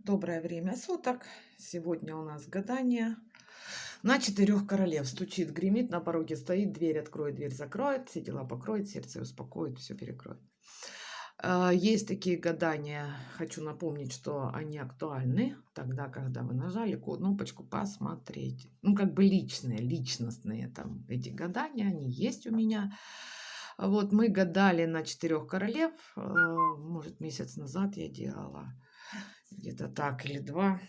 Доброе время суток. Сегодня у нас гадание на 4 королев. Стучит, гремит, на пороге стоит, дверь откроет, дверь закроет, все дела покроет, сердце успокоит, все перекроет. Есть такие гадания, хочу напомнить, что они актуальны тогда, когда вы нажали кнопочку «Посмотреть». Ну, как бы личные, личностные там эти гадания, они есть у меня. Вот мы гадали на 4 королев, может, месяц назад я делала. Где-то так или два.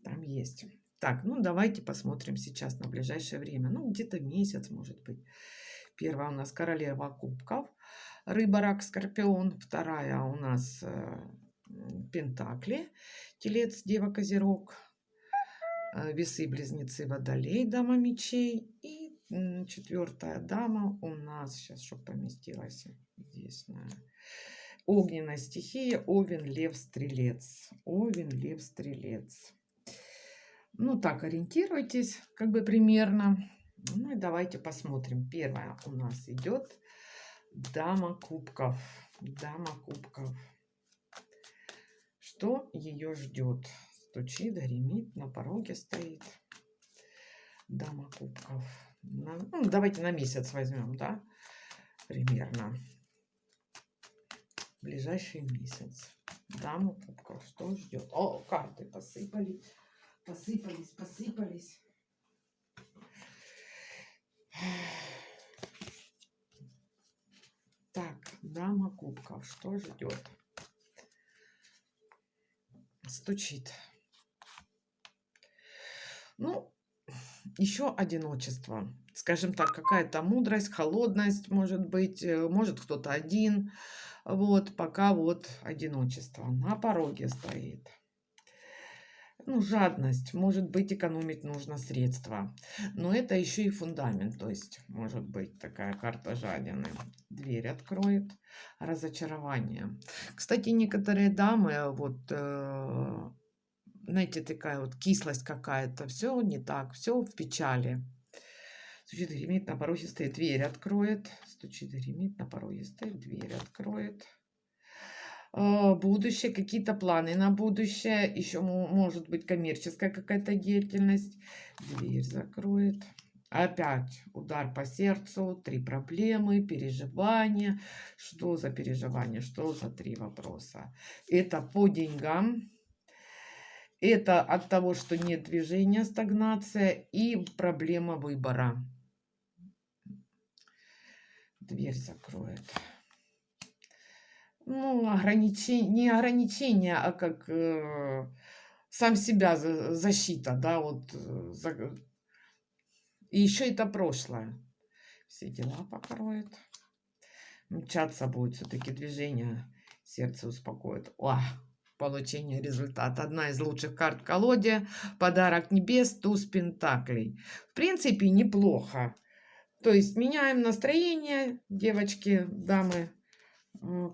Там есть. Так, ну давайте посмотрим сейчас на ближайшее время. Ну, где-то месяц, может быть. Первая у нас королева кубков. Рыба, рак, скорпион. Вторая у нас пентакли. Телец, дева, козерог. Весы, близнецы, водолей, дама мечей. И четвертая дама у нас, сейчас, чтобы поместилась здесь, огненная стихия, овен, лев, стрелец. Овен, лев, стрелец. Ну, так, ориентируйтесь, как бы примерно. Ну, и давайте посмотрим. Первая у нас идет дама кубков. Дама кубков. Что ее ждет? Стучит, гремит, на пороге стоит. Дама кубков. Ну, давайте на месяц возьмем, да? Примерно. Ближайший месяц. Даму кубков. Что ждет? О, карты посыпались. Посыпались. Так, дама кубков. Что ждет? Стучит. Ну, еще одиночество. Скажем так, какая-то мудрость, холодность, может быть, может кто-то один. Вот, пока вот одиночество на пороге стоит. Ну, жадность. Может быть, экономить нужно средства. Но это еще и фундамент. То есть, может быть, такая карта жадины. Дверь откроет. Разочарование. Кстати, некоторые дамы, вот, знаете, такая вот кислость какая-то. Все не так, все в печали. Стучит, гремит, на пороге стоит. Дверь откроет. Стучит, гремит, на пороге стоит. Дверь откроет. Будущее, какие-то планы на будущее, еще может быть коммерческая какая-то деятельность. Дверь закроет. Опять удар по сердцу, 3 проблемы, переживания. Что за переживания? Что за 3 вопроса? Это по деньгам. Это от того, что нет движения, стагнация и проблема выбора. Дверь закроет. Ну, не ограничения, а как сам себя защита, да, вот. И еще это прошлое. Все дела покроет. Мчаться будет все-таки движение, сердце успокоит. О, получение результата. Одна из лучших карт в колоде. Подарок небес, туз пентаклей. В принципе, неплохо. То есть меняем настроение, девочки, дамы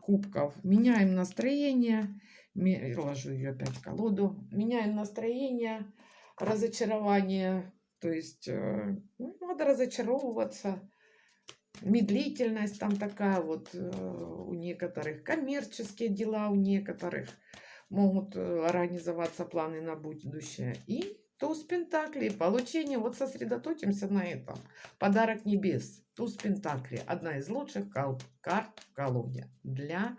кубков. Меняем настроение. Ложу ее опять в колоду. Меняем настроение, разочарование. То есть надо разочаровываться. Медлительность там такая вот у некоторых. Коммерческие дела у некоторых. Могут организоваться планы на будущее. И туз пентаклей. Получение. Вот сосредоточимся на этом. Подарок небес. Туз пентаклей. Одна из лучших карт в колоде для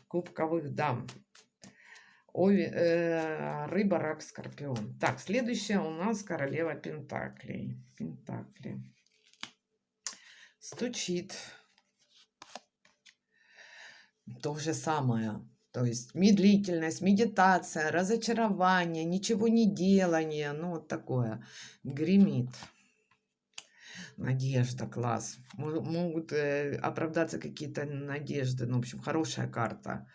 кубковых дам. Рыба, рак, скорпион. Так, следующая у нас королева пентаклей. Пентакли. Стучит. То же самое. То есть медлительность, медитация, разочарование, ничего не делание. Ну, вот такое. Гремит. Надежда, класс. Могут оправдаться какие-то надежды. Ну, в общем, хорошая карта.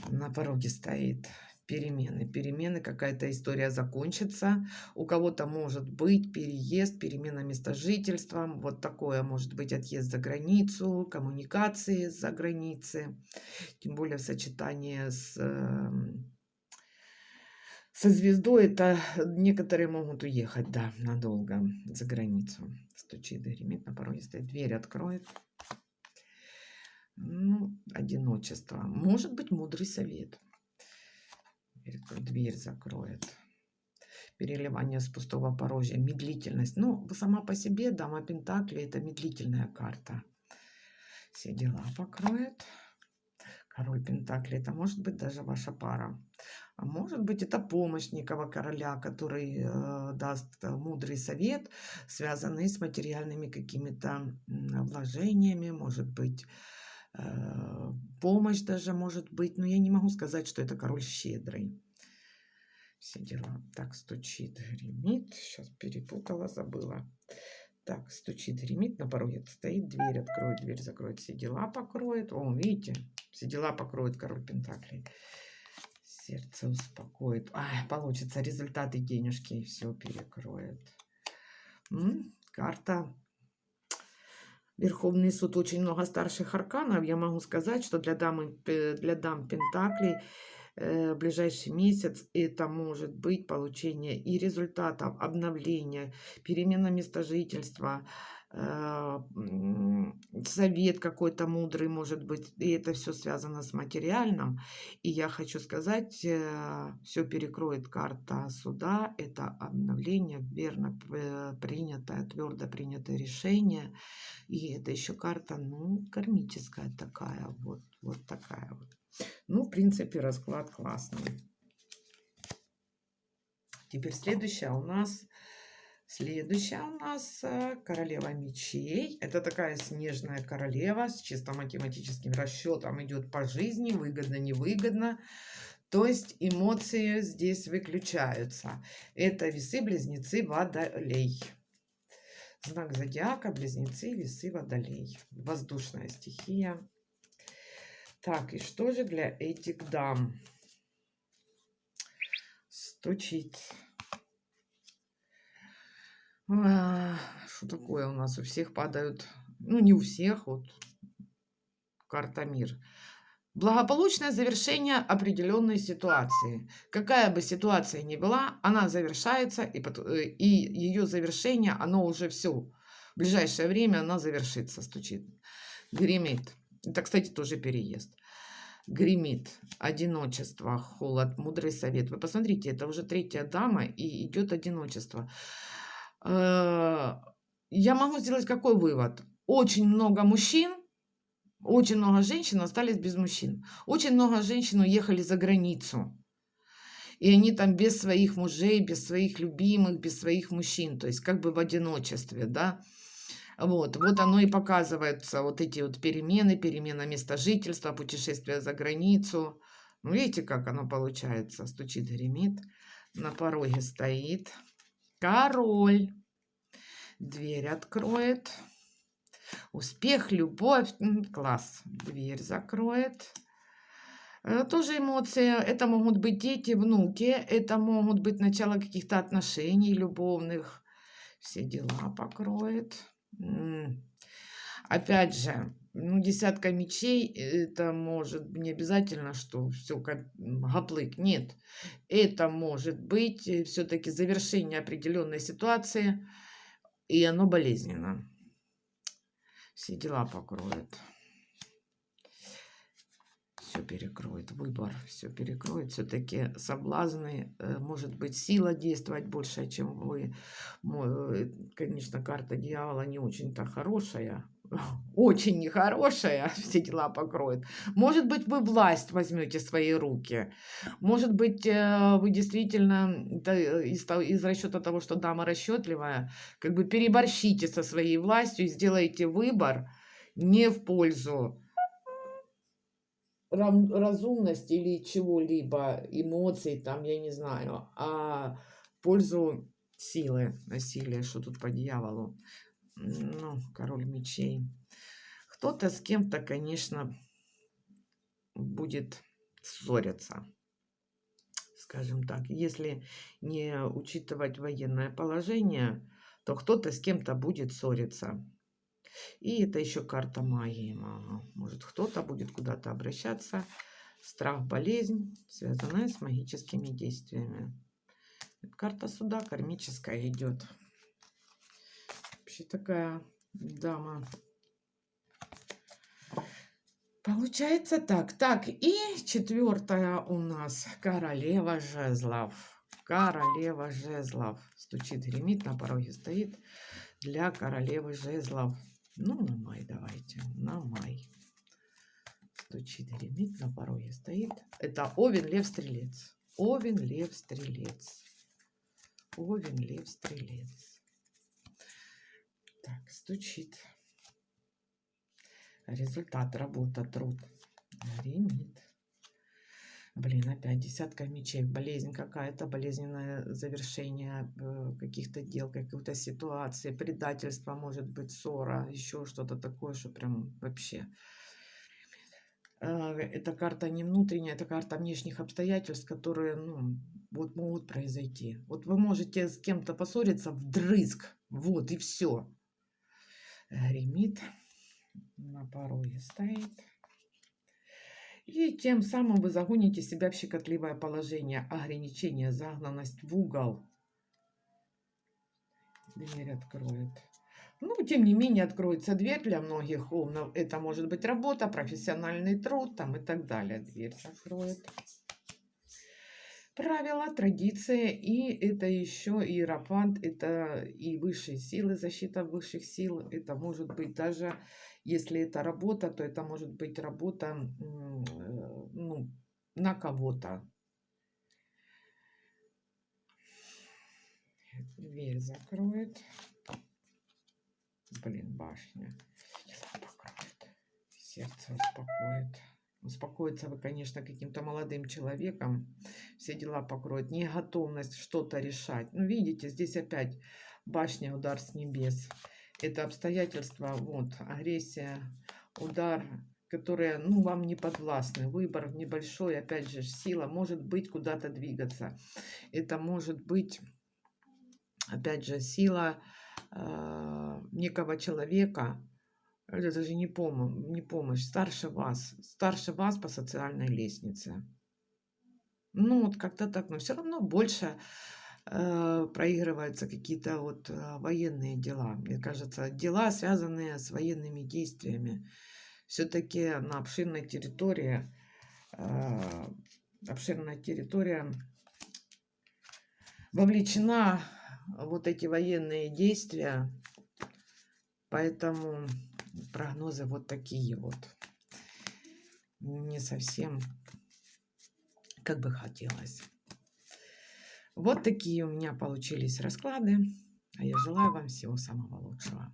На пороге стоит. Перемены, какая-то история закончится. У кого-то может быть переезд, перемена места жительства. Вот такое может быть отъезд за границу, коммуникации за границы. Тем более в сочетании со звездой, это некоторые могут уехать, да, надолго за границу. Стучит, гремит, на пороге стоит. Дверь откроет. Ну, одиночество. Может быть, мудрый совет. Дверь дверь закроет. Переливание с пустого порожья, медлительность. Ну, сама по себе дама Пентаклей — это медлительная карта. Все дела покроет. Король Пентаклей — это может быть даже ваша пара. А может быть, это помощь некого короля, который даст мудрый совет, связанный с материальными какими-то вложениями, может быть, помощь даже может быть. Но я не могу сказать, что это король щедрый. Все дела. Так, стучит, гремит. Сейчас перепутала, забыла. Так, стучит, гремит, на пороге стоит, дверь откроет, дверь закроет, все дела покроет. О, видите, все дела покроет король Пентаклей. Сердце успокоит. Ай, получится результаты, денежки, и все перекроет. Карта. Верховный суд, очень много старших арканов. Я могу сказать, что для дам Пентаклей ближайший месяц это может быть получение и результатов, обновления, перемена места жительства, совет какой-то мудрый может быть, и это все связано с материальным. И я хочу сказать, все перекроет карта суда, это обновление, верно принятое, твердо принятое решение. И это еще карта, ну, кармическая такая, вот такая вот. Ну, в принципе, расклад классный. Теперь следующая у нас королева мечей. Это такая снежная королева с чисто математическим расчетом. Идет по жизни, выгодно, невыгодно. То есть эмоции здесь выключаются. Это весы, близнецы, водолей. Знак зодиака, близнецы, весы, водолей. Воздушная стихия. Так, и что же для этих дам? Стучит. Что такое у нас? У всех падают, ну не у всех, вот карта мир. Благополучное завершение определенной ситуации. Какая бы ситуация ни была, она завершается, и ее завершение, оно уже все. В ближайшее время она завершится, стучит. Гремит. Это, кстати, тоже переезд. Гремит, одиночество, холод, мудрый совет. Вы посмотрите, это уже третья дама, и идет одиночество. Я могу сделать какой вывод? Очень много мужчин, очень много женщин остались без мужчин. Очень много женщин уехали за границу. И они там без своих мужей, без своих любимых, без своих мужчин. То есть как бы в одиночестве, да. Вот оно и показывается, вот эти вот перемены, перемена места жительства, путешествие за границу. Ну, видите, как оно получается? Стучит, гремит, на пороге стоит король. Дверь откроет. Успех, любовь, класс. Дверь закроет. Тоже эмоции. Это могут быть дети, внуки. Это могут быть начало каких-то отношений любовных. Все дела покроет. Опять же, ну, десятка мечей, это может не обязательно, что все как гаплык. Нет, это может быть все-таки завершение определенной ситуации, и оно болезненно. Все дела покроет. Все перекроет, выбор все перекроет. Все-таки соблазны, может быть, сила действовать больше, чем вы. Конечно, карта дьявола не очень-то хорошая. Очень нехорошая, все дела покроет. Может быть, вы власть возьмете в свои руки. Может быть, вы действительно из расчета того, что дама расчетливая, как бы переборщите со своей властью и сделаете выбор не в пользу разумности или чего-либо, эмоций, там, я не знаю, а в пользу силы, насилия, что тут по дьяволу. Ну, король мечей. Кто-то с кем-то, конечно, будет ссориться, скажем так. Если не учитывать военное положение, то кто-то с кем-то будет ссориться. И это еще карта магии. Может, кто-то будет куда-то обращаться. Страх, болезнь, связанная с магическими действиями. Карта суда кармическая идет. Вообще такая дама. Получается так. Так, и четвертая у нас королева жезлов. Королева жезлов. Стучит, гремит, на пороге стоит для королевы жезлов. Ну, на май давайте. На май. Стучит, гремит, на пороге стоит. Это Овен, Лев, Стрелец. Овен, Лев, Стрелец. Овен, Лев, Стрелец. Так, стучит. Результат, работа, труд. Гремит. Блин, опять десятка мечей. Болезнь какая-то, болезненное завершение каких-то дел, какой-то ситуации, предательство, может быть, ссора, еще что-то такое, что прям вообще. Эта карта не внутренняя, это карта внешних обстоятельств, которые, ну, вот могут произойти. Вот вы можете с кем-то поссориться вдрызг, вот и все. Гремит, на пороге стоит. И тем самым вы загоните себя в щекотливое положение, ограничение, загнанность в угол. Дверь откроет. Ну, тем не менее, откроется дверь для многих умных. Это может быть работа, профессиональный труд там, и так далее. Дверь закроет. Правила, традиции, и это еще иерофант, это и высшие силы, защита высших сил. Это может быть даже, если это работа, то это может быть работа ну, на кого-то. Дверь закроет. Блин, башня. Покроет. Сердце успокоит. Успокоиться вы, конечно, каким-то молодым человеком. Все дела покроет. Неготовность что-то решать. Ну, видите, здесь опять башня, удар с небес. Это обстоятельства, вот, агрессия, удар, которые, ну, вам не подвластны. Выбор небольшой, опять же, сила может быть куда-то двигаться. Это может быть, опять же, сила некого человека, это даже не помощь, старше вас по социальной лестнице. Ну, вот как-то так, но все равно больше проигрываются какие-то вот военные дела. Мне кажется, дела, связанные с военными действиями. Все-таки на обширной территории вовлечена вот эти военные действия, поэтому прогнозы вот такие вот. Не совсем, как бы хотелось. Вот такие у меня получились расклады. А я желаю вам всего самого лучшего.